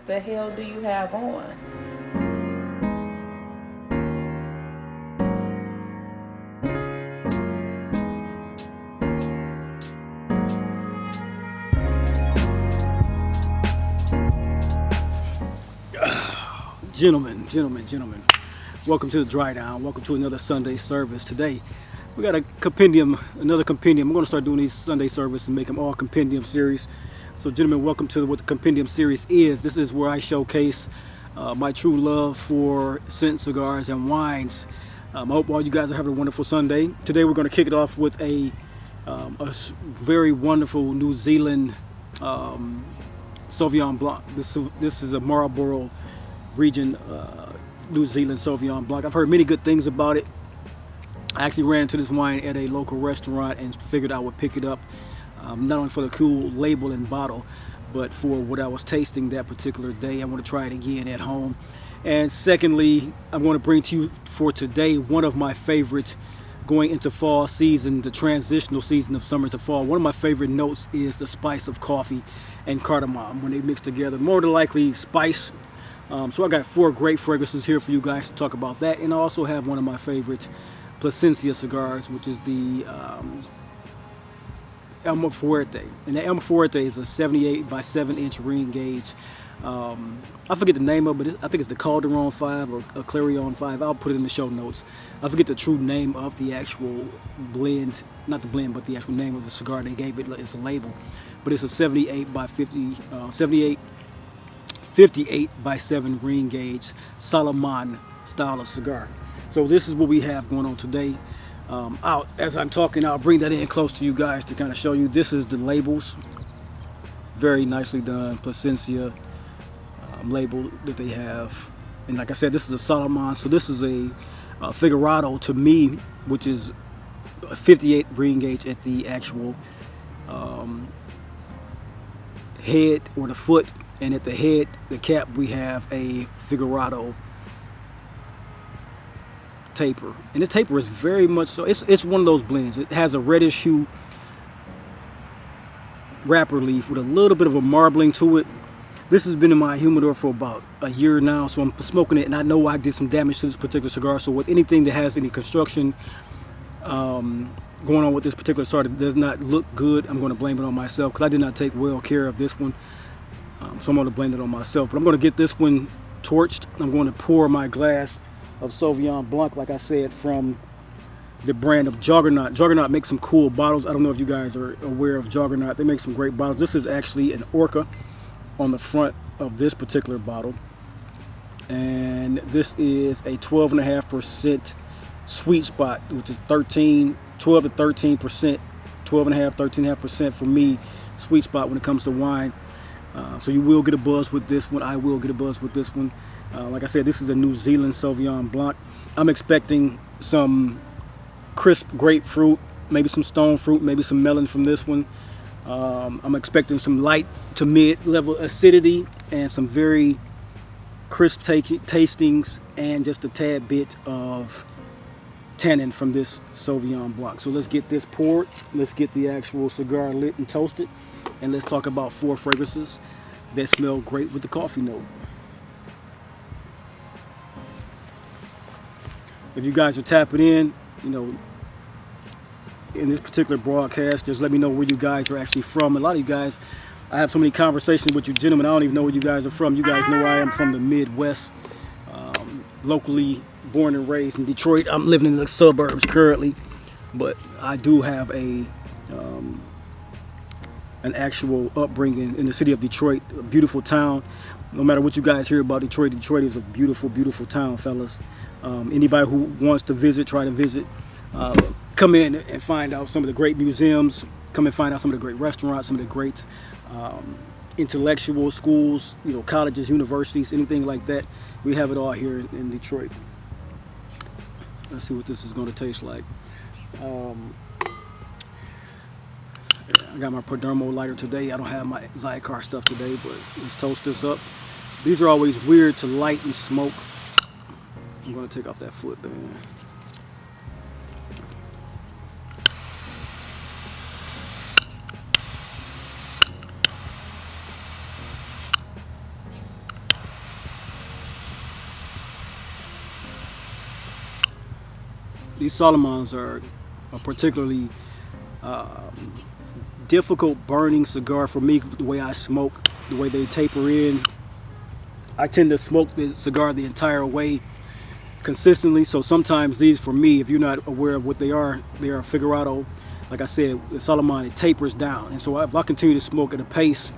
the hell do you have on? Gentlemen, welcome to the Dry Down. Welcome to another Sunday service. Today, we got another compendium. I'm going to start doing these Sunday services and make them all Compendium Series. So, gentlemen, welcome to what the Compendium Series is. This is where I showcase my true love for scent cigars and wines. I hope all you guys are having a wonderful Sunday. Today, we're going to kick it off with a very wonderful New Zealand Sauvignon Blanc. This is a Marlborough region New Zealand Sauvignon Blanc. I've heard many good things about it. I actually ran into this wine at a local restaurant and figured I would pick it up, not only for the cool label and bottle, but for what I was tasting that particular day. I want to try it again at home. And secondly, I'm going to bring to you for today one of my favorite, going into fall season, the transitional season of summer to fall. One of my favorite notes is the spice of coffee and cardamom when they mix together. More than likely spice. So I got 4 great fragrances here for you guys to talk about that. And I also have one of my favorite Placencia cigars, which is the Alma Fuerte. And the Alma Fuerte is a 78 by 7 inch ring gauge. I forget the name of it, but I think it's the Calderon 5 or a Clarion 5. I'll put it in the show notes. I forget the true name of the actual blend, not the blend, but the actual name of the cigar they gave it. It's a label. But it's a 78 by 58 by 7 ring gauge Salomon style of cigar. So this is what we have going on today. As I'm talking, I'll bring that in close to you guys to kind of show you. This is the labels, very nicely done Placencia label that they have. And like I said, this is a Salomon, so this is a Figurado to me, which is a 58 ring gauge at the actual head or the foot. And at the head, the cap, we have a Figurado taper. And the taper is very much so, it's one of those blends. It has a reddish hue wrapper leaf with a little bit of a marbling to it. This has been in my humidor for about a year now, so I'm smoking it, and I know I did some damage to this particular cigar. So with anything that has any construction going on with this particular cigar that does not look good, I'm going to blame it on myself, because I did not take well care of this one. So I'm going to blame it on myself. But I'm going to get this one torched. I'm going to pour my glass of Sauvignon Blanc, like I said, from the brand of Juggernaut. Juggernaut makes some cool bottles. I don't know if you guys are aware of Juggernaut. They make some great bottles. This is actually an Orca on the front of this particular bottle. And this is a 12.5% sweet spot, which is 12 to 13%, 12.5, 13.5% for me, sweet spot when it comes to wine. So you will get a buzz with this one. I will get a buzz with this one. Like I said, this is a New Zealand Sauvignon Blanc. I'm expecting some crisp grapefruit, maybe some stone fruit, maybe some melon from this one. I'm expecting some light to mid-level acidity and some very crisp tastings and just a tad bit of tannin from this Sauvignon Blanc. So let's get this poured. Let's get the actual cigar lit and toasted. And let's talk about 4 fragrances that smell great with the coffee note. If you guys are tapping in, in this particular broadcast, just let me know where you guys are actually from. A lot of you guys, I have so many conversations with you gentlemen, I don't even know where you guys are from. You guys know I am from the Midwest, locally born and raised in Detroit. I'm living in the suburbs currently, but I do have an actual upbringing in the city of Detroit, a beautiful town. No matter what you guys hear about Detroit, Detroit is a beautiful, beautiful town, fellas. Anybody who wants to visit, try to visit. Come in and find out some of the great museums. Come and find out some of the great restaurants, some of the great intellectual schools, colleges, universities, anything like that. We have it all here in Detroit. Let's see what this is going to taste like. I got my Perdermo lighter today. I don't have my Cigar stuff today, but let's toast this up. These are always weird to light and smoke. I'm going to take off that foot there. these Solomons are a particularly difficult burning cigar for me. The way I smoke, the way they taper in, I tend to smoke the cigar the entire way consistently. So sometimes these, for me, if you're not aware of what they are figurado. Like I said, the Solomon, it tapers down, and so if I continue to smoke at a pace,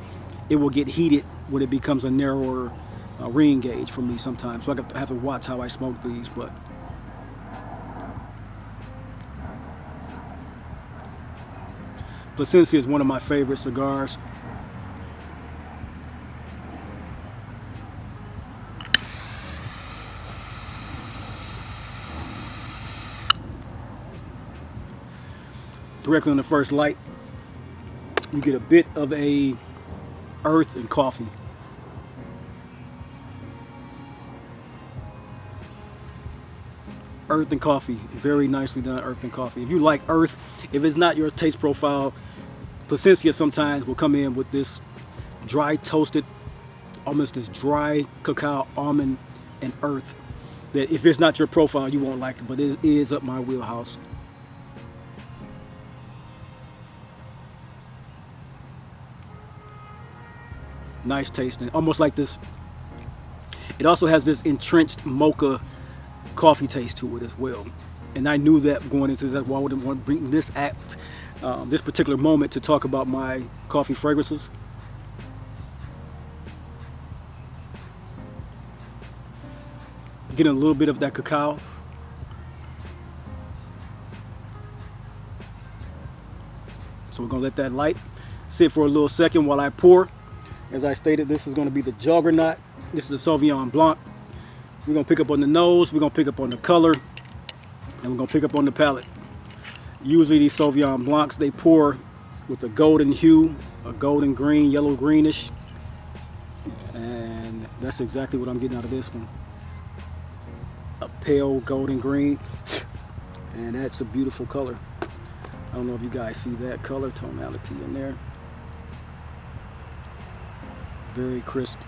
it will get heated when it becomes a narrower ring gauge for me sometimes. So I have to watch how I smoke these. But Plasencia is one of my favorite cigars. Directly on the first light, you get a bit of a earth and coffee. Earth and coffee, very nicely done. Earth and coffee. If you like earth, if it's not your taste profile, Plasencia sometimes will come in with this dry toasted, almost this dry cacao, almond, and earth. That if it's not your profile, you won't like it, but it is up my wheelhouse. Nice tasting, almost like this. It also has this entrenched mocha coffee taste to it as well, and I knew that going into this. That's why I wouldn't want to bring this this particular moment to talk about my coffee fragrances. Getting a little bit of that cacao. So we're gonna let that light sit for a little second while I pour. As I stated, this is going to be the Juggernaut. This is a Sauvignon Blanc. We're going to pick up on the nose, we're going to pick up on the color, and we're going to pick up on the palate. Usually these Sauvignon Blancs, they pour with a golden hue, a golden green, yellow greenish. And that's exactly what I'm getting out of this one. A pale golden green. And that's a beautiful color. I don't know if you guys see that color tonality in there. Very crisp.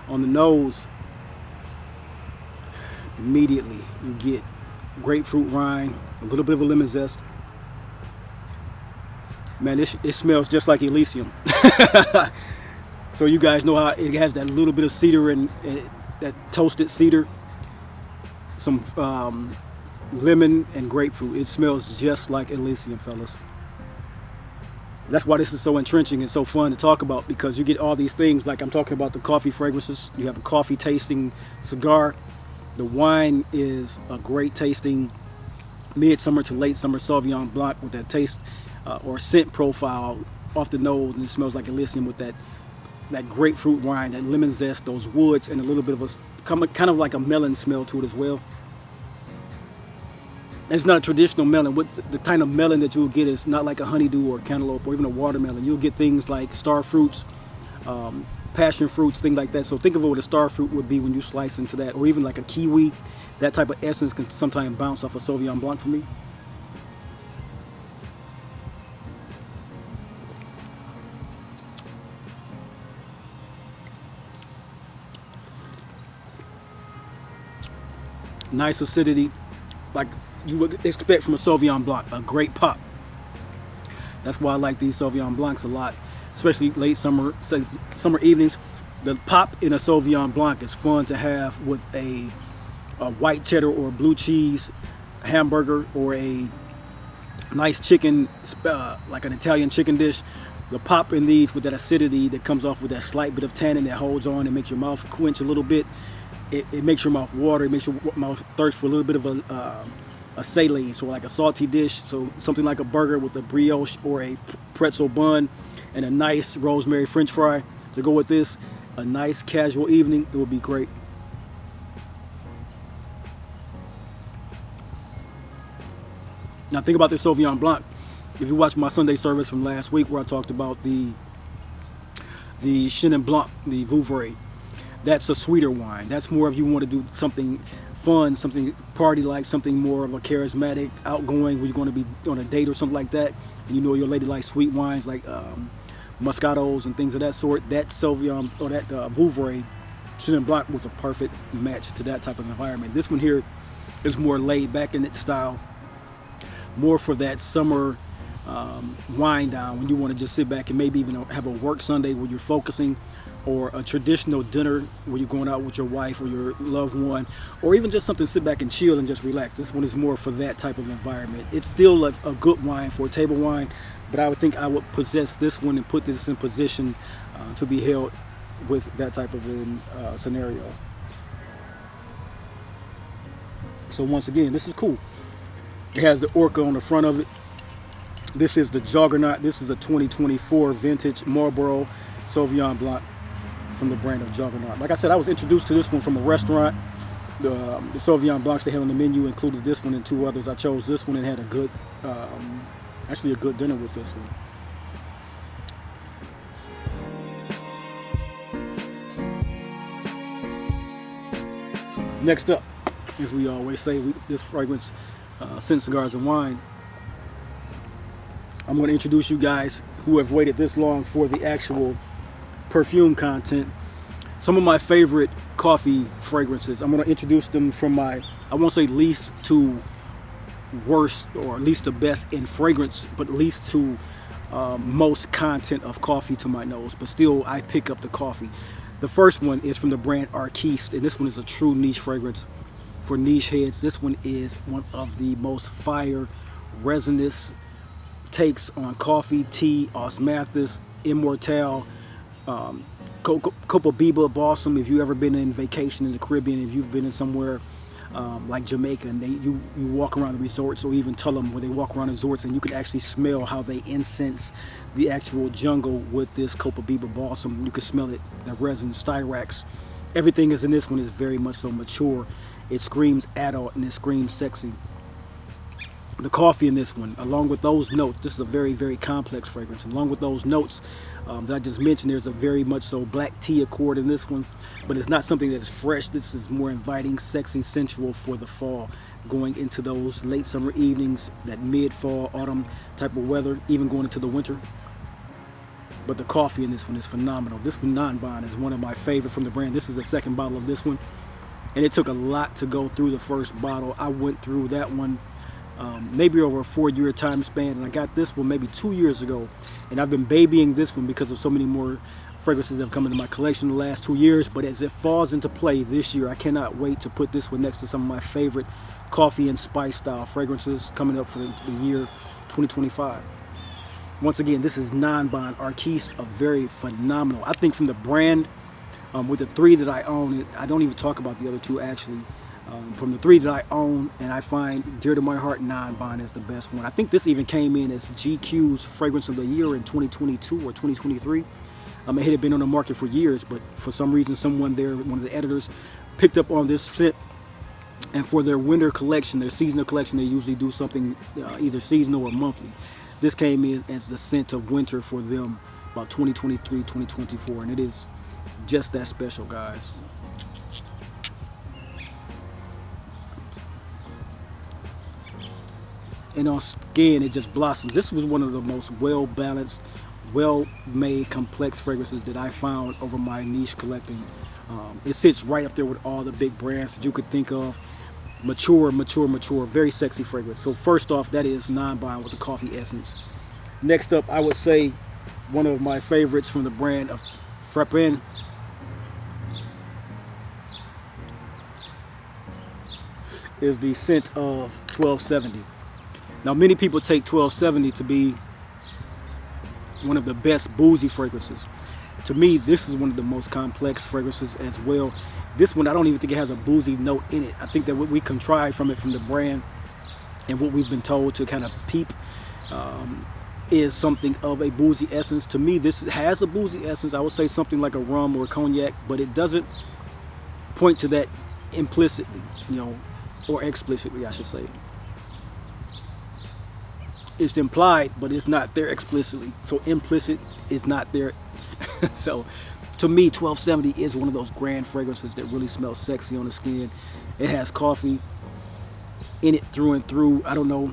On the nose, immediately you get grapefruit rind, a little bit of a lemon zest. Man, it smells just like Elysium. So you guys know how it has that little bit of cedar and that toasted cedar, some lemon and grapefruit. It smells just like Elysium, fellas. That's why this is so entrenching and so fun to talk about, because you get all these things. Like I'm talking about the coffee fragrances. You have a coffee tasting cigar. The wine is a great tasting midsummer to late summer Sauvignon Blanc with that taste or scent profile off the nose, and it smells like Elysium with that grapefruit rind, that lemon zest, those woods, and a little bit of a kind of like a melon smell to it as well. And it's not a traditional melon. What the kind of melon that you'll get is not like a honeydew or a cantaloupe or even a watermelon. You'll get things like star fruits, passion fruits, things like that. So think of what a star fruit would be when you slice into that, or even like a kiwi. That type of essence can sometimes bounce off a Sauvignon Blanc for me. Nice acidity, like you would expect from a Sauvignon Blanc, a great pop. That's why I like these Sauvignon Blancs a lot, especially late summer evenings. The pop in a Sauvignon Blanc is fun to have with a white cheddar or blue cheese hamburger, or a nice chicken, like an Italian chicken dish. The pop in these with that acidity that comes off with that slight bit of tannin that holds on and makes your mouth quench a little bit. It makes your mouth water. It makes your mouth thirst for a little bit of a saline, so like a salty dish. So something like a burger with a brioche or a pretzel bun and a nice rosemary French fry to go with this. A nice casual evening, it would be great. Now think about this Sauvignon Blanc. If you watch my Sunday service from last week where I talked about the Chenin Blanc, the Vouvray, that's a sweeter wine. That's more if you want to do something fun, something party-like, something more of a charismatic, outgoing, where you're going to be on a date or something like that. And you know your lady likes sweet wines like Moscatos and things of that sort. That Sauvignon, or that Vouvray Chenin Blanc was a perfect match to that type of environment. This one here is more laid back in its style. more for that summer wind down when you want to just sit back and maybe even have a work Sunday where you're focusing, or a traditional dinner where you're going out with your wife or your loved one, or even just something to sit back and chill and just relax. This one is more for that type of environment. It's still a good wine for a table wine, but I would think I would possess this one and put this in position to be held with that type of scenario. So once again, this is cool. It has the orca on the front of it. This is the Juggernaut. This is a 2024 vintage Marlborough Sauvignon Blanc from the brand of Juggernaut. Like I said, I was introduced to this one from a restaurant. The Sauvignon Blancs they had on the menu included this one and two others. I chose this one and had a good, actually a good dinner with this one. Next up, as we always say, this fragrance, Scent, Cigars, and Wine. I'm going to introduce you guys who have waited this long for the actual perfume content. Some of my favorite coffee fragrances. I'm going to introduce them from my, I won't say least to worst or least to best in fragrance, but least to most content of coffee to my nose. But still, I pick up the coffee. The first one is from the brand Arquiste, and this one is a true niche fragrance for niche heads. This one is one of the most fire, resinous takes on coffee, tea, osmanthus, immortelle, Copabiba balsam. If you've ever been in vacation in the Caribbean, if you've been in somewhere like Jamaica, and you walk around the resorts, or even Tulum, where they walk around the resorts, and you can actually smell how they incense the actual jungle with this Copabiba balsam. You can smell it, the resin, styrax. Everything is in this one is very much so mature. It screams adult and it screams sexy. The coffee in this one, along with those notes, this is a very, very complex fragrance. Along with those notes that I just mentioned, there's a very much so black tea accord in this one, but it's not something that is fresh. This is more inviting, sexy, sensual for the fall, going into those late summer evenings, that mid-fall, autumn type of weather, even going into the winter. But the coffee in this one is phenomenal. This one, Nanban, is one of my favorite from the brand. This is the second bottle of this one, and it took a lot to go through the first bottle. I went through that one maybe over a 4-year time span, and I got this one maybe 2 years ago, and I've been babying this one because of so many more fragrances that have come into my collection in the last 2 years. But as it falls into play this year, I cannot wait to put this one next to some of my favorite coffee and spice style fragrances coming up for the year 2025. Once again, this is Nanban Arquiste, a very phenomenal, I think, from the brand, with the 3 that I own. I don't even talk about the other 2 actually. From the 3 that I own and I find dear to my heart, Nanban is the best one. I think this even came in as GQ's Fragrance of the Year in 2022 or 2023. It had been on the market for years, but for some reason, someone there, one of the editors, picked up on this scent. And for their winter collection, their seasonal collection, they usually do something either seasonal or monthly. This came in as the scent of winter for them, about 2023, 2024, and it is just that special, guys. And on skin, it just blossoms. This was one of the most well-balanced, well-made, complex fragrances that I found over my niche collecting. It sits right up there with all the big brands that you could think of. Mature, mature, mature, very sexy fragrance. So first off, that is Nanban with the coffee essence. Next up, I would say one of my favorites from the brand of Frappin is the scent of 1270. Now, many people take 1270 to be one of the best boozy fragrances. To me, this is one of the most complex fragrances as well. This one, I don't even think it has a boozy note in it. I think that what we contrived from it, from the brand, and what we've been told to kind of peep, is something of a boozy essence. To me, this has a boozy essence. I would say something like a rum or a cognac, but it doesn't point to that implicitly, or explicitly, I should say. It's implied, but it's not there explicitly. So implicit is not there. So to me, 1270 is one of those grand fragrances that really smells sexy on the skin. It has coffee in it through and through. I don't know.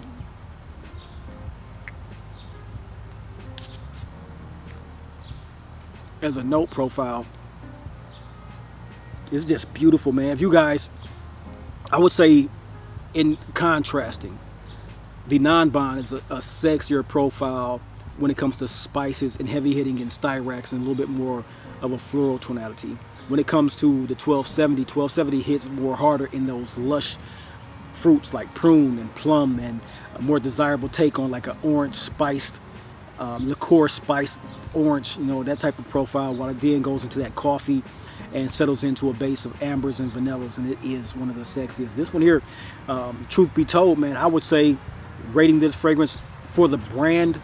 As a note profile, it's just beautiful, man. If you guys, I would say, in contrasting, The Nanban is a sexier profile when it comes to spices and heavy hitting in styrax and a little bit more of a floral tonality. When it comes to the 1270 hits more harder in those lush fruits like prune and plum, and a more desirable take on like an orange spiced liqueur spiced orange, that type of profile, while it then goes into that coffee and settles into a base of ambers and vanillas, and it is one of the sexiest. This one here, truth be told, man, I would say rating this fragrance for the brand,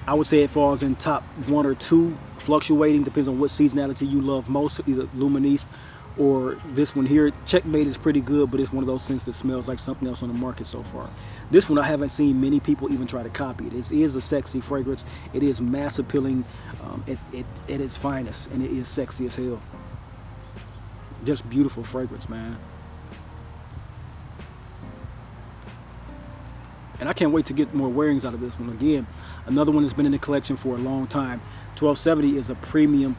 I would say it falls in top 1 or 2, fluctuating, depends on what seasonality you love most, either Luminis or this one here. Checkmate is pretty good, but it's one of those scents that smells like something else on the market so far. This one I haven't seen many people even try to copy it. It is a sexy fragrance. It is mass appealing at its finest, and it is sexy as hell. Just beautiful fragrance, man. And I can't wait to get more wearings out of this one. Again, another one that's been in the collection for a long time. 1270 is a premium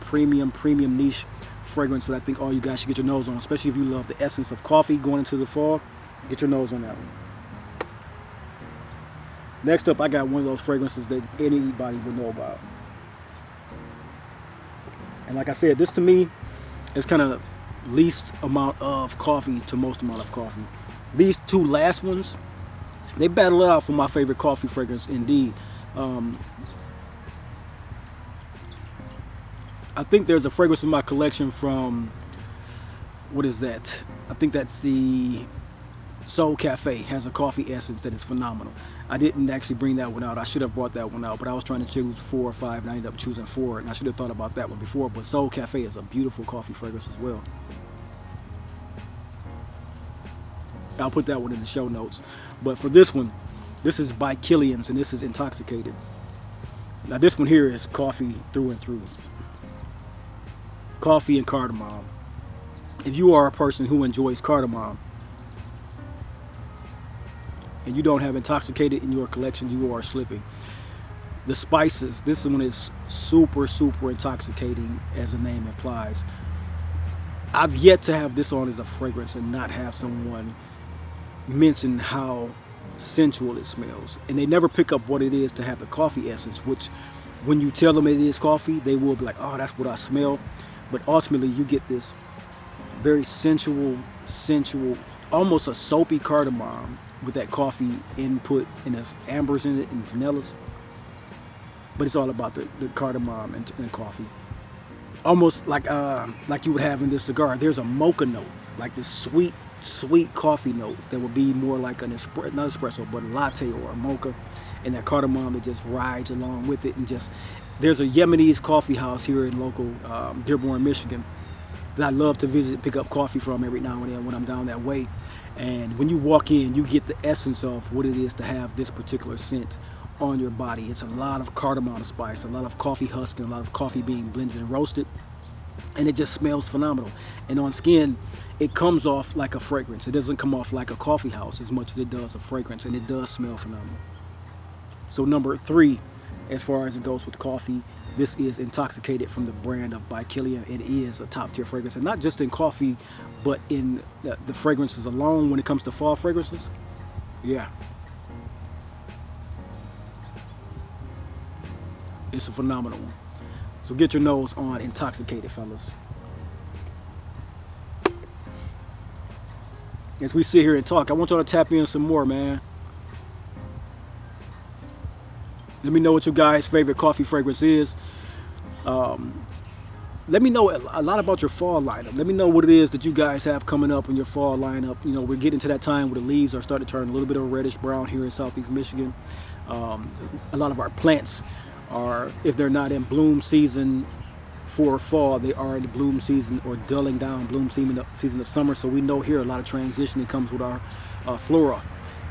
niche fragrance that I think all you guys should get your nose on, especially if you love the essence of coffee going into the fall. Get your nose on that one. Next up, I got one of those fragrances that anybody would know about. And like I said, this to me is kind of least amount of coffee to most amount of coffee. These two last ones, they battle it out for my favorite coffee fragrance indeed. I think there's a fragrance in my collection from, what is that? I think that's the Soul Cafe, has a coffee essence that is phenomenal. I didn't actually bring that one out. I should have brought that one out, but I was trying to choose 4 or 5 and I ended up choosing 4, and I should have thought about that one before. But Soul Cafe is a beautiful coffee fragrance as well. I'll put that one in the show notes. But for this one, this is by Killian's, and this is Intoxicated. Now this one here is coffee through and through. Coffee and cardamom. If you are a person who enjoys cardamom and you don't have Intoxicated in your collection, you are slipping. The spices, this one is super intoxicating, as the name implies. I've yet to have this on as a fragrance and not have someone mention how sensual it smells. And they never pick up what it is to have the coffee essence, which when you tell them it is coffee, they will be like, oh, that's what I smell. But ultimately you get this very sensual, almost a soapy cardamom with that coffee input, and there's ambers in it and vanillas. But it's all about the cardamom and coffee. Almost like you would have in this cigar. There's a mocha note, like this sweet coffee note that would be more like not espresso, but a latte or a mocha. And that cardamom that just rides along with it. And just, there's a Yemenese coffee house here in local Dearborn, Michigan, that I love to visit, pick up coffee from every now and then when I'm down that way. And when you walk in, you get the essence of what it is to have this particular scent on your body. It's a lot of cardamom spice, a lot of coffee husk, and a lot of coffee being blended and roasted. And it just smells phenomenal. And on skin, it comes off like a fragrance. It doesn't come off like a coffee house as much as it does a fragrance, and it does smell phenomenal. So number 3, as far as it goes with coffee, this is Intoxicated from the brand of by Killian. It is a top tier fragrance, and not just in coffee, but in the fragrances alone when it comes to fall fragrances. Yeah. It's a phenomenal one. So get your nose on Intoxicated, fellas. As we sit here and talk, I want y'all to tap in some more, man. Let me know what your guys' favorite coffee fragrance is. Let me know a lot about your fall lineup. Let me know what it is that you guys have coming up in your fall lineup. You know, we're getting to that time where the leaves are starting to turn a little bit of a reddish brown here in Southeast Michigan. A lot of our plants are, if they're not in bloom season for fall, they are in the bloom season or dulling down bloom season of summer. So we know here a lot of transition that comes with our flora.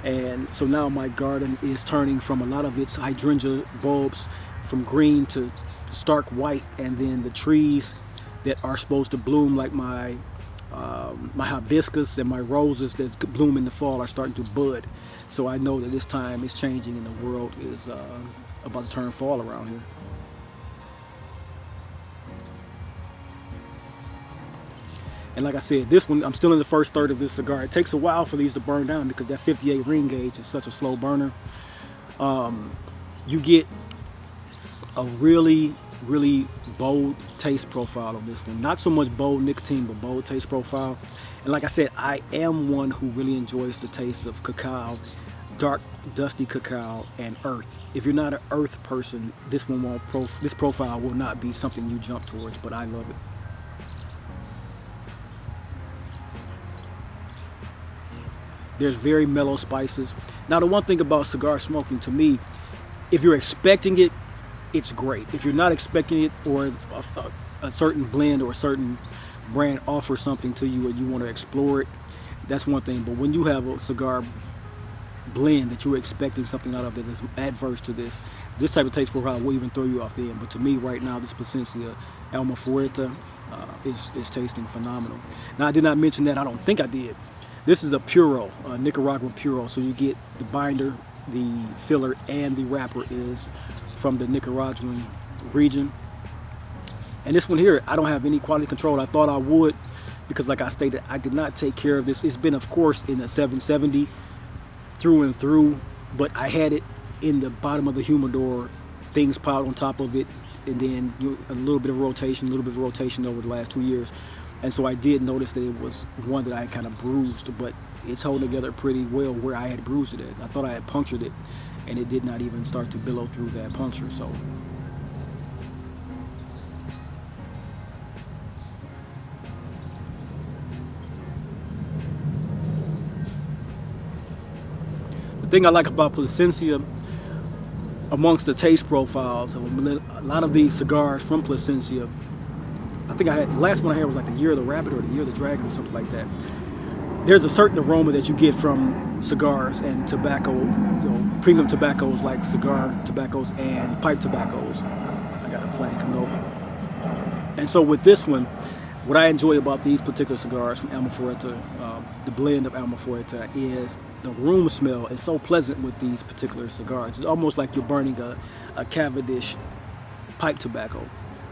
And so now my garden is turning from a lot of its hydrangea bulbs from green to stark white, and then the trees that are supposed to bloom like my hibiscus and my roses that bloom in the fall are starting to bud. So I know that this time is changing and the world is about to turn fall around here. And like I said, this one, I'm still in the first third of this cigar. It takes a while for these to burn down because that 58 ring gauge is such a slow burner. You get a really, really bold taste profile on this one. Not so much bold nicotine, but bold taste profile. And like I said, I am one who really enjoys the taste of cacao, dark, dusty cacao, and earth. If you're not an earth person, this profile will not be something you jump towards, but I love it. There's very mellow spices. Now, the one thing about cigar smoking, to me, if you're expecting it, it's great. If you're not expecting it, or a certain blend or a certain brand offers something to you and you want to explore it, that's one thing. But when you have a cigar blend that you're expecting something out of that is adverse to this type of taste profile will even throw you off the end. But to me right now, this Plasencia Alma Fuerte is tasting phenomenal. Now, I did not mention that, I don't think I did. This is a puro, a Nicaraguan puro, so you get the binder, the filler, and the wrapper is from the Nicaraguan region. And this one here, I don't have any quality control. I thought I would, because like I stated, I did not take care of this. It's been, of course, in a 770 through and through, but I had it in the bottom of the humidor, things piled on top of it, and then a little bit of rotation over the last 2 years. And so I did notice that it was one that I kind of bruised, but it's holding together pretty well where I had bruised it at. I thought I had punctured it, and it did not even start to billow through that puncture. So the thing I like about Plasencia, amongst the taste profiles of a lot of these cigars from Plasencia, I think I had, the last one I had was like the Year of the Rabbit or the Year of the Dragon or something like that. There's a certain aroma that you get from cigars and tobacco, premium tobaccos like cigar tobaccos and pipe tobaccos. I got a plane coming over. And so with this one, what I enjoy about these particular cigars from Alma Fuerte, the blend of Alma Fuerte, is the room smell is so pleasant with these particular cigars. It's almost like you're burning a Cavendish pipe tobacco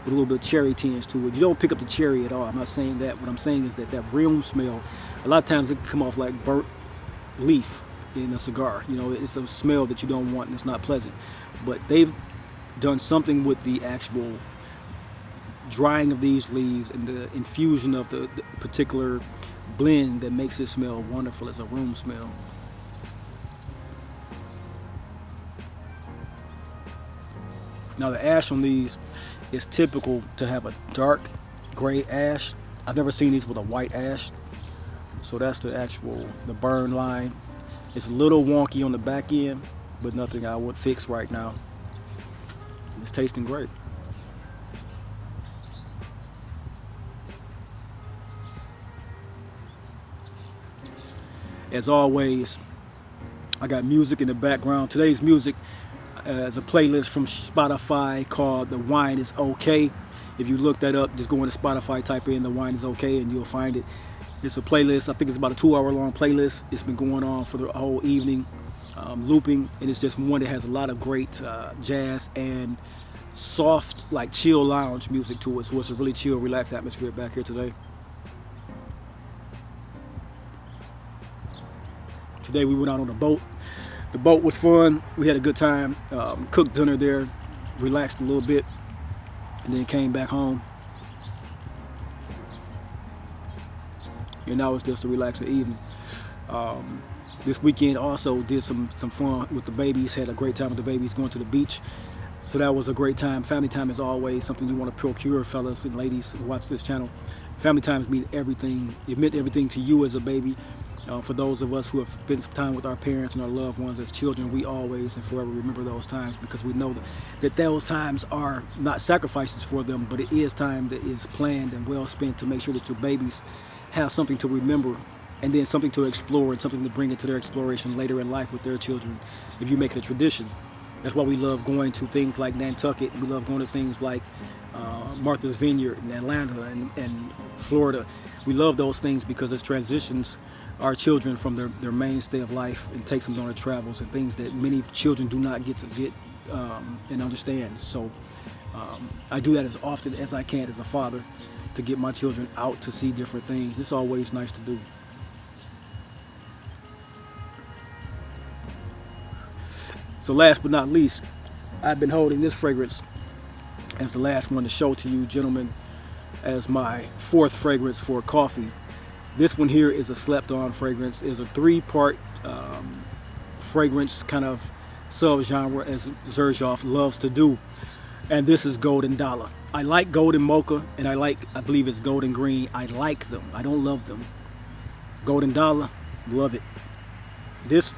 with a little bit of cherry tinge to it. You don't pick up the cherry at all. I'm not saying that. What I'm saying is that room smell, a lot of times it can come off like burnt leaf in a cigar. It's a smell that you don't want and it's not pleasant. But they've done something with the actual drying of these leaves and the infusion of the particular blend that makes it smell wonderful as a room smell. Now, the ash on these is typical to have a dark gray ash. I've never seen these with a white ash. So that's the burn line. It's a little wonky on the back end, but nothing I would fix right now. It's tasting great. As always, I got music in the background. Today's music is a playlist from Spotify called The Wine Is Okay. If you look that up, just go into Spotify, type in The Wine Is Okay, and you'll find it. It's a playlist. I think it's about a 2-hour long playlist. It's been going on for the whole evening, looping, and it's just one that has a lot of great jazz and soft, like chill lounge music to it. So it's a really chill, relaxed atmosphere back here today. Today we went out on a boat. The boat was fun. We had a good time. Cooked dinner there, relaxed a little bit, and then came back home. And now it's just a relaxing evening. This weekend also did some fun with the babies. Had a great time with the babies, going to the beach. So that was a great time. Family time is always something you want to procure, fellas and ladies who watch this channel. Family times mean everything. It meant everything to you as a baby. For those of us who have spent time with our parents and our loved ones as children, we always and forever remember those times, because we know that those times are not sacrifices for them, but it is time that is planned and well spent to make sure that your babies have something to remember, and then something to explore and something to bring into their exploration later in life with their children, if you make it a tradition. That's why we love going to things like Nantucket. We love going to things like Martha's Vineyard in Atlanta and Florida. We love those things because it transitions our children from their mainstay of life and takes them on their travels and things that many children do not get and understand. So I do that as often as I can as a father, to get my children out to see different things. It's always nice to do. So last but not least, I've been holding this fragrance as the last one to show to you gentlemen as my fourth fragrance for coffee. This one here is a slept-on fragrance. It's a three-part fragrance kind of sub-genre as Xerjoff loves to do. And this is Golden Dallah. I like Golden Mocha, and I believe it's Golden Green. I like them. I don't love them. Golden Dallah, love it. This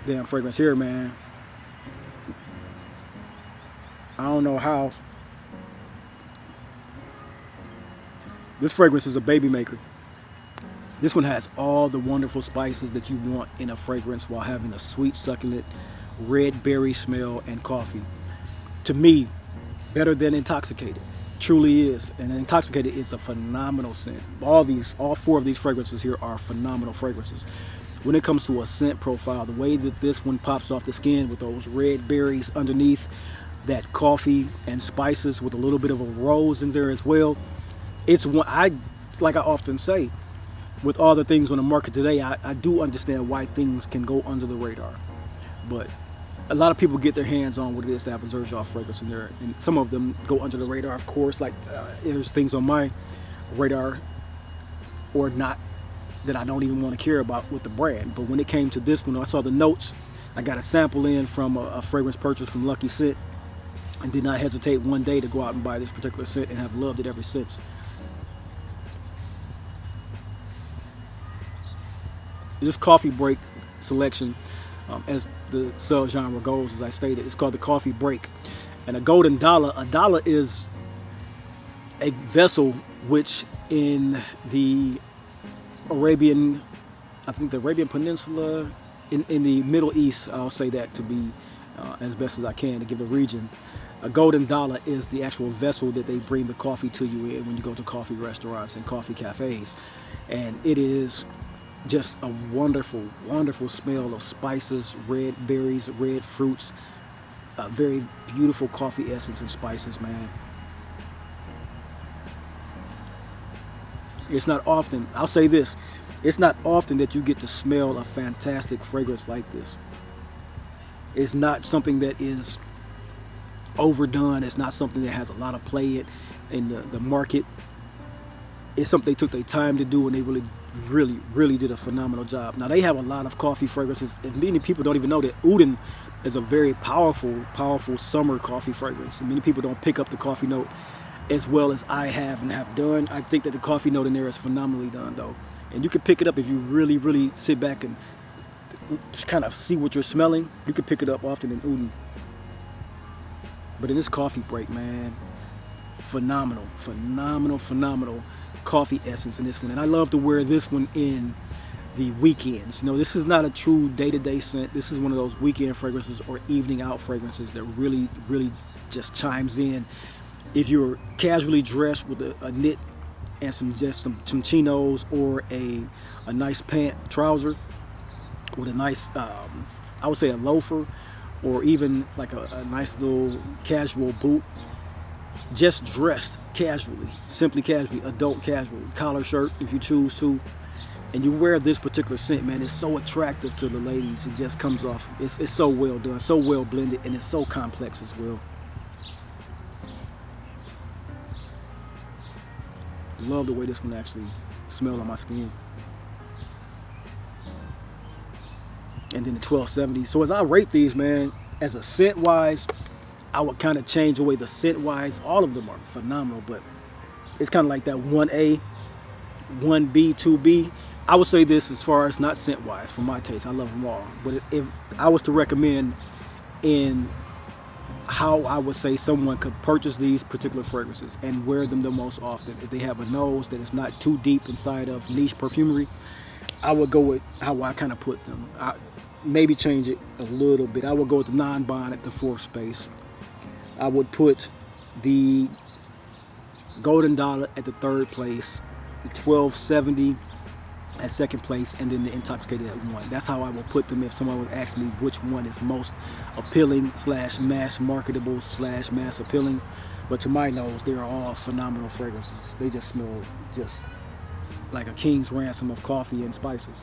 damn fragrance here, man. I don't know how. This fragrance is a baby maker. This one has all the wonderful spices that you want in a fragrance while having a sweet, succulent, red berry smell and coffee. To me, better than Intoxicated. Truly is. And Intoxicated is a phenomenal scent. All four of these fragrances here are phenomenal fragrances. When it comes to a scent profile, the way that this one pops off the skin with those red berries underneath, that coffee and spices with a little bit of a rose in there as well. It's one, like I often say, with all the things on the market today, I do understand why things can go under the radar. But a lot of people get their hands on what it is to have a Xerjoff fragrance in there. And some of them go under the radar, of course, like there's things on my radar or not that I don't even want to care about with the brand. But when it came to this one, I saw the notes. I got a sample in from a fragrance purchase from Lucky Scent and did not hesitate one day to go out and buy this particular scent and have loved it ever since. This coffee break selection, as the sub-genre goes, as I stated, it's called the coffee break. And a Dallah is a vessel which in the Arabian Peninsula, in the Middle East, I'll say that to be as best as I can to give a region. A Dallah is the actual vessel that they bring the coffee to you in when you go to coffee restaurants and coffee cafes. And it is just a wonderful, wonderful smell of spices, red berries, red fruits, a very beautiful coffee essence and spices, man. It's not often, I'll say this, it's not often that you get to smell a fantastic fragrance like this. It's not something that is overdone. It's not something that has a lot of play in the market. It's something they took their time to do, and they really did a phenomenal job. Now, they have a lot of coffee fragrances, and many people don't even know that Oud is a very powerful summer coffee fragrance. And many people don't pick up the coffee note as well as I have and have done. I think that the coffee note in there is phenomenally done, though. And you can pick it up if you really sit back and just kind of see what you're smelling. You can pick it up often in Oud. But in this coffee break, man, phenomenal coffee essence in this one. And I love to wear this one in the weekends. You know, this is not a true day-to-day scent. This is one of those weekend fragrances or evening out fragrances that really just chimes in. If you're casually dressed with a knit and some chinos or a nice pant trouser with a nice I would say a loafer, or even like a nice little casual boot, just dressed casually, simply casually, adult casual, collar shirt if you choose to, and you wear this particular scent, man, it's so attractive to the ladies. It just comes off, it's so well done, so well blended, and it's so complex as well. Love the way this one actually smells on my skin. And then the 1270. So as I rate these, man, as a scent wise, I would kind of change away the scent wise. All of them are phenomenal, but it's kind of like that 1A, 1B, 2B. I would say this as far as not scent wise for my taste. I love them all. But if I was to recommend in how I would say someone could purchase these particular fragrances and wear them the most often, if they have a nose that is not too deep inside of niche perfumery, I would go with how I kind of put them. Maybe change it a little bit. I would go with the Nanban at the fourth space. I would put the Dallah at the third place, the 1270 at second place, and then the Intoxicated at 1. That's how I would put them if someone would ask me which one is most appealing / mass marketable / mass appealing. But to my nose, they are all phenomenal fragrances. They just smell just like a king's ransom of coffee and spices.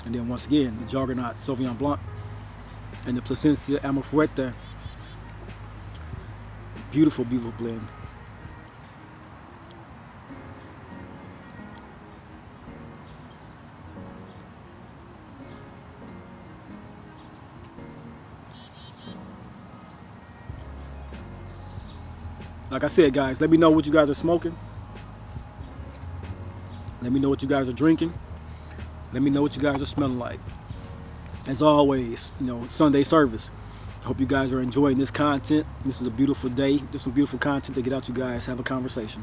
And then once again, the Juggernaut Sauvignon Blanc and the Placencia Amofuerte. Beautiful, beautiful blend. Like I said, guys, let me know what you guys are smoking. Let me know what you guys are drinking. Let me know what you guys are smelling like. As always, you know, Sunday service. I hope you guys are enjoying this content. This is a beautiful day. There's some beautiful content to get out to you guys, have a conversation.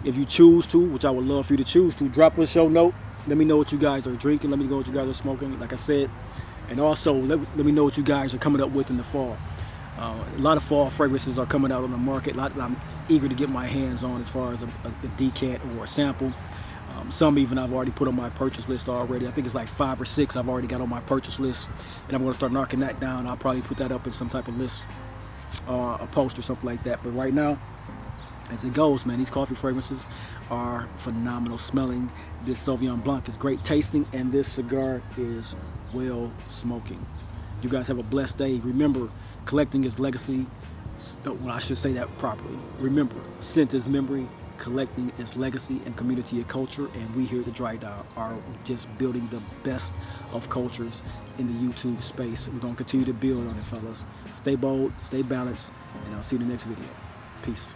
If you choose to, which I would love for you to choose to, drop a show note. Let me know what you guys are drinking. Let me know what you guys are smoking, like I said. And also, let me know what you guys are coming up with in the fall. A lot of fall fragrances are coming out on the market. A lot that I'm eager to get my hands on as far as a decant or a sample. Some even I've already put on my purchase list already. I think it's like 5 or 6 I've already got on my purchase list. And I'm going to start knocking that down. I'll probably put that up in some type of list, a post or something like that. But right now, as it goes, man, these coffee fragrances are phenomenal smelling. This Sauvignon Blanc is great tasting, and this cigar is well smoking. You guys have a blessed day. Remember, collecting is legacy. Well, I should say that properly. Remember, scent is memory, collecting is legacy, and community is culture. And we here at the Dry Dial are just building the best of cultures in the YouTube space. We're going to continue to build on it, fellas. Stay bold, stay balanced, and I'll see you in the next video. Peace.